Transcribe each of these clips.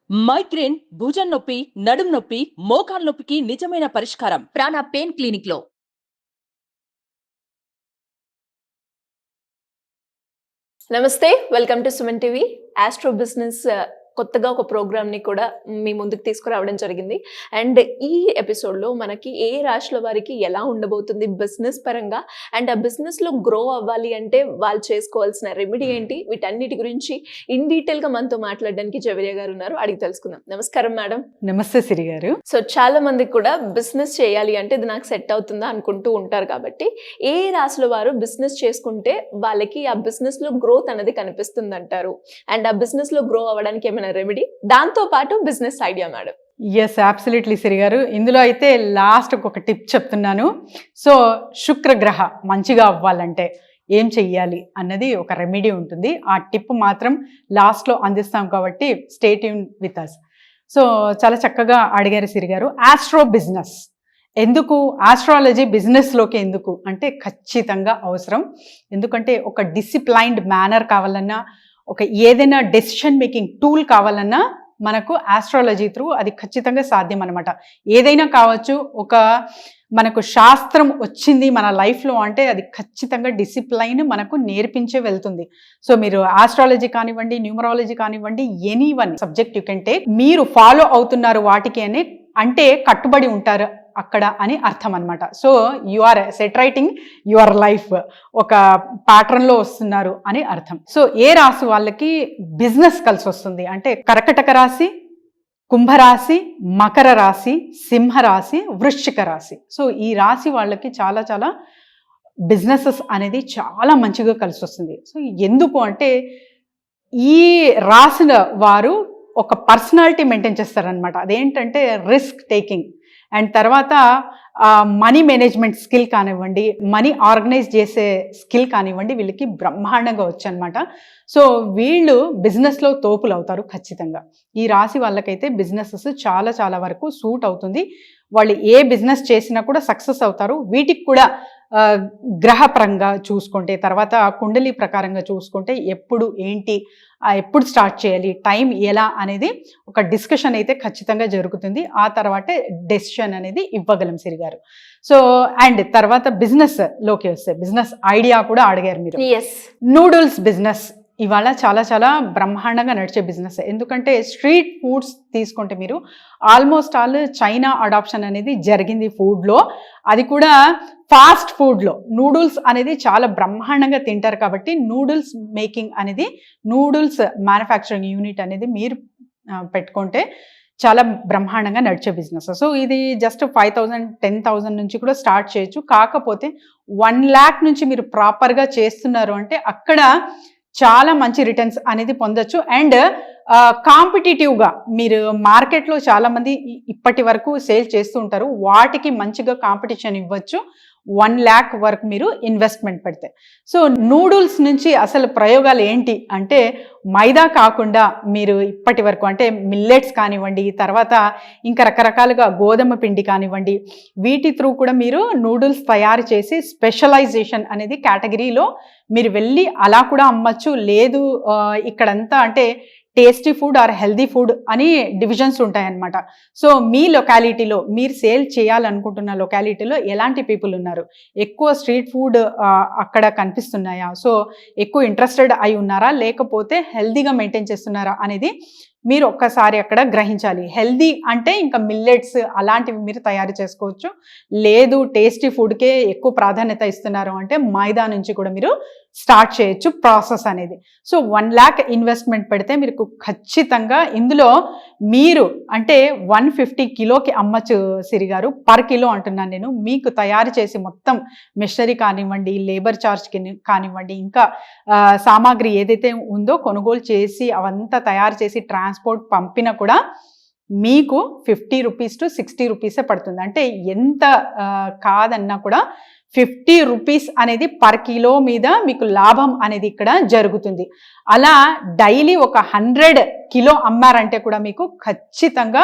Migraine, భుజం నొప్పి, నడుం నొప్పి, మోకాలు నొప్పికి నిజమైన పరిష్కారం ప్రాణ పెయిన్ క్లినిక్ లో. నమస్తే, welcome to Suman TV. Astro business కొత్తగా ఒక ప్రోగ్రామ్ని కూడా మీ ముందుకు తీసుకురావడం జరిగింది. అండ్ ఈ ఎపిసోడ్లో మనకి ఏ రాశుల వారికి ఎలా ఉండబోతుంది బిజినెస్ పరంగా, అండ్ ఆ బిజినెస్లో గ్రో అవ్వాలి అంటే వాళ్ళు చేసుకోవాల్సిన రెమెడీ ఏంటి, వీటన్నిటి గురించి ఇన్ డీటెయిల్గా మనతో మాట్లాడడానికి జవేరియా గారు ఉన్నారు. అడిగి తెలుసుకుందాం. నమస్కారం మేడం. నమస్తే సిరి గారు. సో చాలా మందికి కూడా బిజినెస్ చేయాలి అంటే ఇది నాకు సెట్ అవుతుందా అనుకుంటూ ఉంటారు. కాబట్టి ఏ రాశుల వారు బిజినెస్ చేసుకుంటే వాళ్ళకి ఆ బిజినెస్లో గ్రోత్ అనేది కనిపిస్తుంది అంటారు, అండ్ ఆ బిజినెస్లో గ్రో అవ్వడానికి ఏమైనా రెమెడీ, దాంతో పాటు business idea madam? Yes, absolutely Siri garu. ఇందులో అయితే లాస్ట్ ఒక టిప్ చెప్తున్నాను. సో శుక్రగ్రహ మంచిగా అవ్వాలంటే ఏం చెయ్యాలి అన్నది ఒక రెమెడీ ఉంటుంది. ఆ టిప్ మాత్రం లాస్ట్లో అందిస్తాం కాబట్టి stay tune with us. So చాలా చక్కగా అడిగారు సిరి గారు. ఆస్ట్రో బిజినెస్ ఎందుకు, ఆస్ట్రాలజీ బిజినెస్లోకి ఎందుకు అంటే ఖచ్చితంగా అవసరం. ఎందుకంటే ఒక డిసిప్లైన్డ్ మేనర్ కావాలన్నా, ఒక ఏదైనా డెసిషన్ మేకింగ్ టూల్ కావాలన్నా మనకు ఆస్ట్రాలజీ త్రూ అది ఖచ్చితంగా సాధ్యం అనమాట. ఏదైనా కావచ్చు, ఒక మనకు శాస్త్రం వచ్చింది మన లైఫ్లో అంటే అది ఖచ్చితంగా డిసిప్లైన్ మనకు నేర్పించే వెళ్తుంది. సో మీరు ఆస్ట్రాలజీ కానివ్వండి, న్యూమరాలజీ కానివ్వండి, any one subject you can take, మీరు ఫాలో అవుతున్నారు వాటికి అని అంటే కట్టుబడి ఉంటారు అక్కడ అని అర్థం అనమాట. So you are set writing your life, ఒక ప్యాటర్న్లో వస్తున్నారు అని అర్థం. సో ఏ రాశి వాళ్ళకి బిజినెస్ కలిసి వస్తుంది అంటే కర్కటక రాశి, కుంభరాశి, మకర రాశి, సింహరాశి, వృశ్చిక రాశి. సో ఈ రాశి వాళ్ళకి చాలా చాలా బిజినెసెస్ అనేది చాలా మంచిగా కలిసి వస్తుంది. సో ఎందుకు అంటే ఈ రాసిన వారు ఒక పర్సనాలిటీ మెయింటైన్ చేస్తారనమాట. అదేంటంటే రిస్క్ టేకింగ్, అండ్ తర్వాత మనీ మేనేజ్మెంట్ స్కిల్ కానివ్వండి, మనీ ఆర్గనైజ్ చేసే స్కిల్ కానివ్వండి, వీళ్ళకి బ్రహ్మాండంగా వచ్చనమాట. సో వీళ్ళు బిజినెస్లో తోపులు అవుతారు ఖచ్చితంగా. ఈ రాశి వాళ్ళకైతే బిజినెసెస్ చాలా చాలా వరకు సూట్ అవుతుంది. వాళ్ళు ఏ బిజినెస్ చేసినా కూడా సక్సెస్ అవుతారు. వీటికి కూడా గ్రహపరంగా చూసుకుంటే, తర్వాత కుండలి ప్రకారంగా చూసుకుంటే ఎప్పుడు ఏంటి, ఎప్పుడు స్టార్ట్ చేయాలి, టైం ఎలా అనేది ఒక డిస్కషన్ అయితే ఖచ్చితంగా జరుగుతుంది. ఆ తర్వాతే డెసిషన్ అనేది ఇవ్వగలం సిరి గారు. సో అండ్ తర్వాత బిజినెస్ లోకి వస్తే బిజినెస్ ఐడియా కూడా అడిగారు మీరు. నూడిల్స్ బిజినెస్ ఇవాళ చాలా చాలా బ్రహ్మాండంగా నడిచే బిజినెస్. ఎందుకంటే స్ట్రీట్ ఫుడ్స్ తీసుకుంటే మీరు ఆల్మోస్ట్ ఆల్ చైనా అడాప్షన్ అనేది జరిగింది ఫుడ్లో, అది కూడా ఫాస్ట్ ఫుడ్లో. నూడిల్స్ అనేది చాలా బ్రహ్మాండంగా తింటారు కాబట్టి నూడిల్స్ మేకింగ్ అనేది, నూడిల్స్ మ్యానుఫ్యాక్చరింగ్ యూనిట్ అనేది మీరు పెట్టుకుంటే చాలా బ్రహ్మాండంగా నడిచే బిజినెస్. సో ఇది జస్ట్ 5,000 10,000 నుంచి కూడా స్టార్ట్ చేయొచ్చు. కాకపోతే 1 lakh నుంచి మీరు ప్రాపర్గా చేస్తున్నారు అంటే అక్కడ చాలా మంచి రిటర్న్స్ అనేది పొందొచ్చు. అండ్ కాంపిటేటివ్గా మీరు మార్కెట్లో చాలామంది ఇప్పటి వరకు సేల్ చేస్తూ ఉంటారు, వాటికి మంచిగా కాంపిటీషన్ ఇవ్వచ్చు 1 lakh వరకు మీరు ఇన్వెస్ట్మెంట్ పెడితే. సో నూడిల్స్ నుంచి అసలు ప్రయోగాలు ఏంటి అంటే మైదా కాకుండా మీరు ఇప్పటి వరకు అంటే మిల్లెట్స్ కానివ్వండి, తర్వాత ఇంకా రకరకాలుగా గోధుమ పిండి కానివ్వండి, వీటి త్రూ కూడా మీరు నూడిల్స్ తయారు చేసి స్పెషలైజేషన్ అనేది కేటగిరీలో మీరు వెళ్ళి అలా కూడా అమ్మచ్చు. లేదు ఇక్కడంతా అంటే tasty food or healthy food అని డివిజన్స్ ఉంటాయన్నమాట. సో మీ లొకాలిటీలో మీరు సేల్ చేయాలనుకుంటున్న లొకాలిటీలో ఎలాంటి పీపుల్ ఉన్నారు, ఎక్కువ స్ట్రీట్ ఫుడ్ అక్కడ కనిపిస్తున్నాయా, సో ఎక్కువ ఇంట్రెస్టెడ్ అయి ఉన్నారా, లేకపోతే హెల్దీగా మెయింటైన్ చేస్తున్నారా అనేది మీరు ఒక్కసారి అక్కడ గ్రహించాలి. హెల్దీ అంటే ఇంకా మిల్లెట్స్ అలాంటివి మీరు తయారు చేసుకోవచ్చు. లేదు టేస్టీ ఫుడ్కే ఎక్కువ ప్రాధాన్యత ఇస్తున్నారు అంటే మైదా నుంచి కూడా మీరు స్టార్ట్ చేయొచ్చు ప్రాసెస్ అనేది. సో 1 lakh ఇన్వెస్ట్మెంట్ పెడితే మీకు ఖచ్చితంగా ఇందులో మీరు అంటే 150 కిలోకి అమ్మచ్చు సిరి గారు. పర్ కిలో అంటున్నాను నేను. మీకు తయారు చేసి మొత్తం మిషనరీ కానివ్వండి, లేబర్ ఛార్జ్ కానివ్వండి, ఇంకా సామాగ్రి ఏదైతే ఉందో కొనుగోలు చేసి అవంతా తయారు చేసి ట్రాన్స్పోర్ట్ పంపినా కూడా మీకు 50 రూపీస్ to 60 రూపీసే పడుతుంది. అంటే ఎంత కాదన్నా కూడా 50 రూపీస్ అనేది పర్ కిలో మీద మీకు లాభం అనేది ఇక్కడ జరుగుతుంది. అలా డైలీ ఒక 100 కిలో అమ్మారంటే కూడా మీకు ఖచ్చితంగా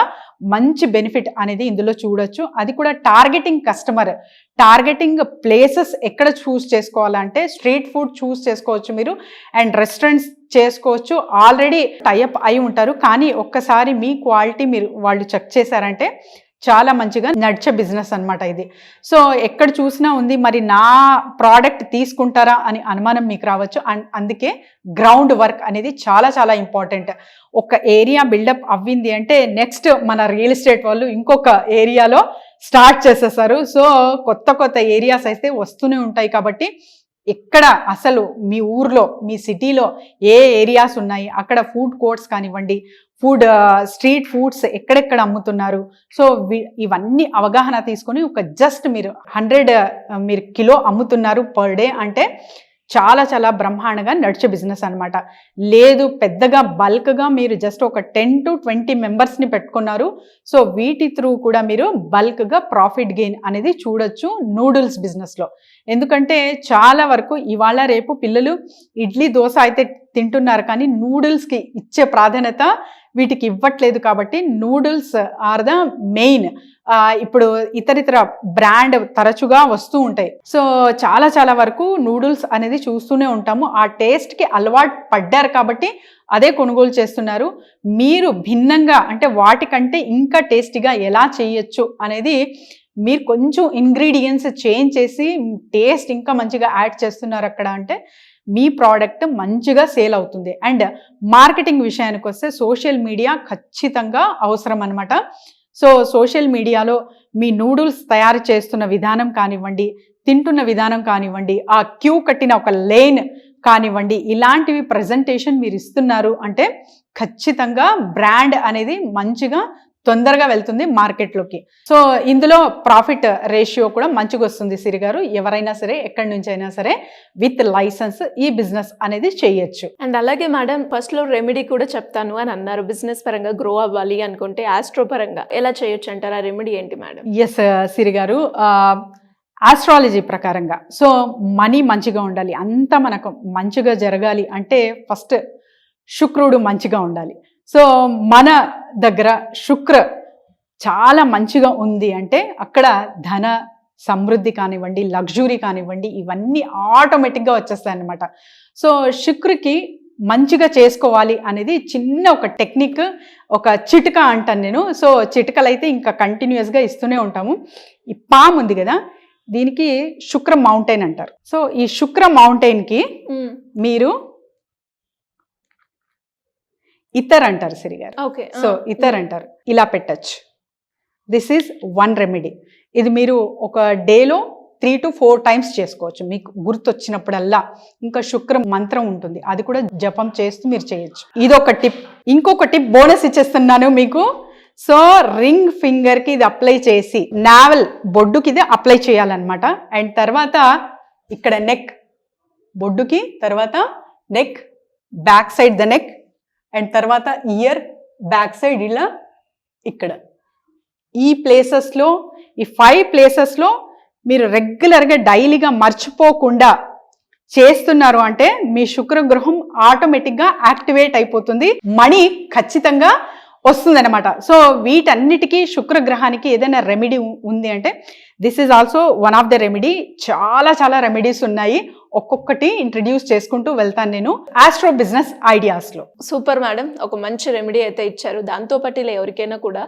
మంచి బెనిఫిట్ అనేది ఇందులో చూడొచ్చు. అది కూడా టార్గెటింగ్ కస్టమర్, టార్గెటింగ్ ప్లేసెస్ ఎక్కడ చూస్ చేసుకోవాలంటే స్ట్రీట్ ఫుడ్ చూస్ చేసుకోవచ్చు మీరు, అండ్ రెస్టారెంట్స్ చేసుకోవచ్చు. ఆల్రెడీ టైఅప్ అయి ఉంటారు, కానీ ఒక్కసారి మీ క్వాలిటీ మీరు వాళ్ళు చెక్ చేశారంటే చాలా మంచిగా నడిచే బిజినెస్ అనమాట ఇది. సో ఎక్కడ చూసినా ఉంది, మరి నా ప్రోడక్ట్ తీసుకుంటారా అని అనుమానం మీకు రావచ్చు. అందుకే గ్రౌండ్ వర్క్ అనేది చాలా చాలా ఇంపార్టెంట్. ఒక ఏరియా బిల్డప్ అవ్వింది అంటే నెక్స్ట్ మన రియల్ ఎస్టేట్ వాళ్ళు ఇంకొక ఏరియాలో స్టార్ట్ చేసేసారు. సో కొత్త కొత్త ఏరియాస్ అయితే వస్తూనే ఉంటాయి. కాబట్టి ఎక్కడ అసలు మీ ఊర్లో, మీ సిటీలో ఏ ఏరియాస్ ఉన్నాయి, అక్కడ ఫుడ్ కోర్ట్స్ కానివ్వండి, ఫుడ్ స్ట్రీట్ ఫుడ్స్ ఎక్కడెక్కడ అమ్ముతున్నారు, సో ఇవన్నీ అవగాహన తీసుకొని ఒక జస్ట్ మీరు 100 మీరు కిలో అమ్ముతున్నారు పర్ డే అంటే చాలా చాలా బ్రహ్మాండంగా నడిచే బిజినెస్ అనమాట. లేదు పెద్దగా బల్క్గా మీరు జస్ట్ ఒక 10 to 20 మెంబర్స్ని పెట్టుకున్నారు, సో వీటి త్రూ కూడా మీరు బల్క్గా ప్రాఫిట్ గెయిన్ అనేది చూడొచ్చు నూడిల్స్ బిజినెస్లో. ఎందుకంటే చాలా వరకు ఇవాళ రేపు పిల్లలు ఇడ్లీ దోశ అయితే తింటున్నారు, కానీ నూడిల్స్కి ఇచ్చే ప్రాధాన్యత వీటికి ఇవ్వట్లేదు. కాబట్టి నూడిల్స్ ఆర్ ద మెయిన్. ఇప్పుడు ఇతరితర బ్రాండ్ తరచుగా వస్తూ ఉంటాయి. సో చాలా చాలా వరకు నూడిల్స్ అనేది చూస్తూనే ఉంటాము. ఆ టేస్ట్కి అలవాటు పడ్డారు కాబట్టి అదే కొనుగోలు చేస్తున్నారు. మీరు భిన్నంగా అంటే వాటికంటే ఇంకా టేస్టీగా ఎలా చేయొచ్చు అనేది మీరు కొంచెం ఇంగ్రీడియంట్స్ చేంజ్ చేసి టేస్ట్ ఇంకా మంచిగా యాడ్ చేస్తున్నారు అక్కడ అంటే మీ ప్రోడక్ట్ మంచిగా సేల్ అవుతుంది. అండ్ మార్కెటింగ్ విషయానికి వస్తే సోషల్ మీడియా ఖచ్చితంగా అవసరం అనమాట. సో సోషల్ మీడియాలో మీ నూడిల్స్ తయారు చేస్తున్న విధానం కానివ్వండి, తింటున్న విధానం కానివ్వండి, ఆ క్యూ కట్టిన ఒక లేన్ కానివ్వండి, ఇలాంటివి ప్రజెంటేషన్ మీరు ఇస్తున్నారు అంటే ఖచ్చితంగా బ్రాండ్ అనేది మంచిగా తొందరగా వెళ్తుంది మార్కెట్లోకి. సో ఇందులో ప్రాఫిట్ రేషియో కూడా మంచిగా వస్తుంది సిరి గారు. ఎవరైనా సరే ఎక్కడి నుంచి అయినా సరే విత్ లైసెన్స్ ఈ బిజినెస్ అనేది చేయొచ్చు. అండ్ అలాగే మేడం ఫస్ట్లో రెమెడీ కూడా చెప్తాను అని అన్నారు. బిజినెస్ పరంగా గ్రో అవ్వాలి అనుకుంటే ఆస్ట్రో పరంగా ఎలా చేయొచ్చు అంటారు? ఆ రెమెడీ ఏంటి మేడం? ఎస్ సిరి గారు, ఆస్ట్రాలజీ ప్రకారంగా సో మనీ మంచిగా ఉండాలి, అంతా మనకు మంచిగా జరగాలి అంటే ఫస్ట్ శుక్రుడు మంచిగా ఉండాలి. సో మన దగ్గర శుక్ర చాలా మంచిగా ఉంది అంటే అక్కడ ధన సమృద్ధి కానివ్వండి, లగ్జరీ కానివ్వండి, ఇవన్నీ ఆటోమేటిక్గా వచ్చేస్తాయి అన్నమాట. సో శుక్రుకి మంచిగా చేసుకోవాలి అనేది చిన్న ఒక టెక్నిక్, ఒక చిటిక అంటాను నేను. సో చిటికలు అయితే ఇంకా కంటిన్యూస్గా ఇస్తూనే ఉంటాము. ఈ పామ్ ఉంది కదా, దీనికి శుక్ర మౌంటైన్ అంటారు. సో ఈ శుక్ర మౌంటైన్కి మీరు ఇతర్ అంటారు సిరి గారు. సో ఇతర్ అంటారు, ఇలా పెట్టచ్చు. This is one remedy. ఇది మీరు ఒక డేలో 3 to 4 times చేసుకోవచ్చు మీకు గుర్తొచ్చినప్పుడల్లా. ఇంకా శుక్ర మంత్రం ఉంటుంది, అది కూడా జపం చేస్తూ మీరు చేయొచ్చు. ఇదొక టిప్. ఇంకొక టిప్ బోనస్ ఇచ్చేస్తున్నాను మీకు. సో రింగ్ ఫింగర్కి ఇది అప్లై చేసి నావెల్ బొడ్డుకి ఇది అప్లై చేయాలన్నమాట. అండ్ తర్వాత ఇక్కడ నెక్, బొడ్డుకి తర్వాత neck, back side the neck, and తర్వాత ఇయర్ బ్యాక్ సైడ్ ఇలా ఇక్కడ ఈ ప్లేసెస్లో, ఈ 5 ప్లేసెస్లో మీరు రెగ్యులర్గా డైలీగా మర్చిపోకుండా చేస్తున్నారు అంటే మీ శుక్రగ్రహం ఆటోమేటిక్గా యాక్టివేట్ అయిపోతుంది, మనీ ఖచ్చితంగా వస్తుందన్నమాట. సో వీటన్నిటికీ శుక్రగ్రహానికి ఏదైనా రెమెడీ ఉంది అంటే this is also one of the remedy. చాలా చాలా రెమెడీస్ ఉన్నాయి, ఒక్కొక్కటి ఇంట్రడ్యూస్ చేసుకుంటూ వెళ్తాను నేను ఆస్ట్రో బిజినెస్ ఐడియాస్లో. సూపర్ మేడం, ఒక మంచి రెమెడీ అయితే ఇచ్చారు. దాంతోపాటు ఇలా ఎవరికైనా కూడా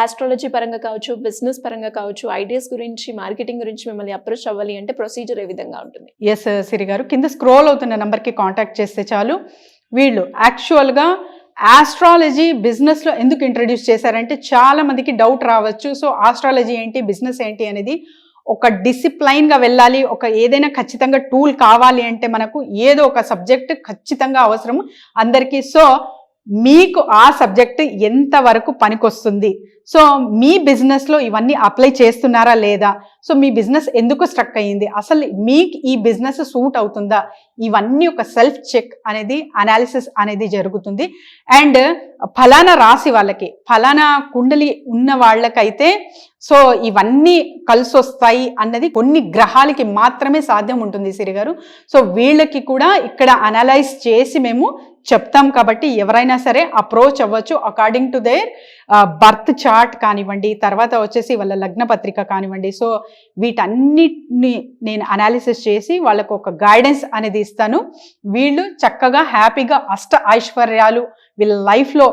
ఆస్ట్రాలజీ పరంగా కావచ్చు, బిజినెస్ పరంగా కావచ్చు, ఐడియాస్ గురించి, మార్కెటింగ్ గురించి మిమ్మల్ని అప్రోచ్ అవ్వాలి అంటే ప్రొసీజర్ ఏ విధంగా ఉంటుంది? ఎస్ సిరి గారు, కింద స్క్రోల్ అవుతున్న నెంబర్కి కాంటాక్ట్ చేస్తే చాలు. వీళ్ళు యాక్చువల్గా ఆస్ట్రాలజీ బిజినెస్లో ఎందుకు ఇంట్రడ్యూస్ చేశారంటే చాలా మందికి డౌట్ రావచ్చు. సో ఆస్ట్రాలజీ ఏంటి, బిజినెస్ ఏంటి అనేది ఒక డిసిప్లైన్గా వెళ్ళాలి. ఒక ఏదైనా ఖచ్చితంగా టూల్ కావాలి అంటే మనకు ఏదో ఒక సబ్జెక్ట్ ఖచ్చితంగా అవసరం అందరికీ. సో మీకు ఆ సబ్జెక్ట్ ఎంతవరకు పనికొస్తుంది, సో మీ బిజినెస్లో ఇవన్నీ అప్లై చేస్తున్నారా లేదా, సో మీ బిజినెస్ ఎందుకు స్ట్రక్ అయ్యింది, అసలు మీకు ఈ బిజినెస్ సూట్ అవుతుందా, ఇవన్నీ ఒక సెల్ఫ్ చెక్ అనేది, అనాలిసిస్ అనేది జరుగుతుంది. అండ్ ఫలానా రాశి వాళ్ళకి, ఫలానా కుండలి ఉన్న వాళ్ళకైతే సో ఇవన్నీ కలిసి వస్తాయి అన్నది కొన్ని గ్రహాలకి మాత్రమే సాధ్యం ఉంటుంది సిరి గారు. సో వీళ్ళకి కూడా ఇక్కడ అనలైజ్ చేసి మేము చెప్తాం కాబట్టి ఎవరైనా సరే అప్రోచ్ అవ్వచ్చు according to their birth chart కానివ్వండి, తర్వాత వచ్చేసి వాళ్ళ లగ్న పత్రిక కానివ్వండి. సో వీటన్నిటిని నేను అనాలిసిస్ చేసి వాళ్ళకు ఒక గైడెన్స్ అనేది ఇస్తాను. వీళ్ళు చక్కగా హ్యాపీగా అష్ట ఐశ్వర్యాలు వీళ్ళ లైఫ్లో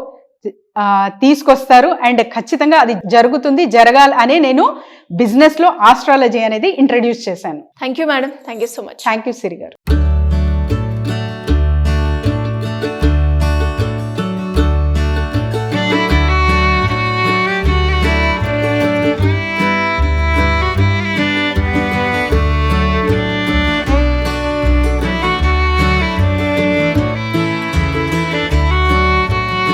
తీసుకొస్తారు. అండ్ ఖచ్చితంగా అది జరుగుతుంది, జరగాలి అనే నేను బిజినెస్లో ఆస్ట్రాలజీ అనేది ఇంట్రడ్యూస్ చేశాను. Thank you madam, thank you so much. Thank you Siri గారు.